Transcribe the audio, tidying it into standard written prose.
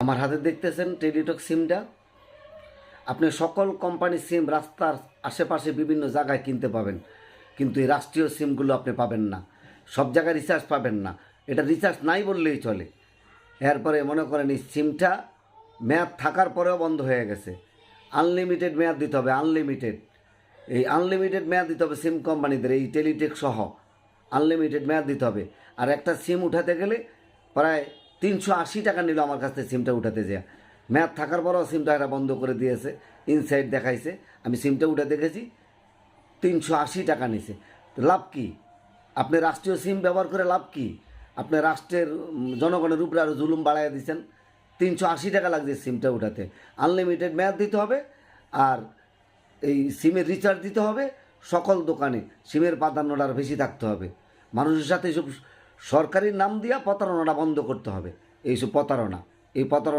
আমার হাতে দেখতেছেন টেলিটক সিমটা। আপনি সকল কোম্পানির সিম রাস্তার আশেপাশে বিভিন্ন জায়গায় কিনতে পাবেন, কিন্তু এই রাষ্ট্রীয় সিমগুলো আপনি পাবেন না। সব জায়গায় রিচার্জ পাবেন না, এটা রিচার্জ নাই বললেই চলে। এরপরে মনে করেন এই সিমটা মেয়াদ থাকার পরেও বন্ধ হয়ে গেছে। আনলিমিটেড মেয়াদ দিতে হবে, আনলিমিটেড। এই আনলিমিটেড মেয়াদ দিতে হবে সিম কোম্পানিদের, এই টেলিটেক সহ আনলিমিটেড মেয়াদ দিতে হবে। আর একটা সিম উঠাতে গেলে প্রায় 380 টাকা নিল আমার কাছ থেকে সিমটা উঠাতে যায়। মেয়াদ থাকার পরেও সিমটা এরা বন্ধ করে দিয়েছে, ইনসাইড দেখাইছে। আমি সিমটা উঠে দেখেছি 380 টাকা নিছে। লাভ কি? আপনি রাষ্ট্রীয় সিম ব্যবহার করে লাভ কি? আপনি রাষ্ট্রের জনগণের উপরে আরও জুলুম বাড়াইয়া দিচ্ছেন। 380 টাকা লাগছে সিমটা উঠাতে। আনলিমিটেড মেয়াদ দিতে হবে, আর এই সিমের রিচার্জ দিতে হবে। সকল দোকানে সিমের প্রাধান্যটা আর বেশি থাকতে হবে। মানুষের সাথে এইসব সরকারি নাম দিয়া প্রতারণাটা বন্ধ করতে হবে। এইসব প্রতারণা, এই প্রতারণা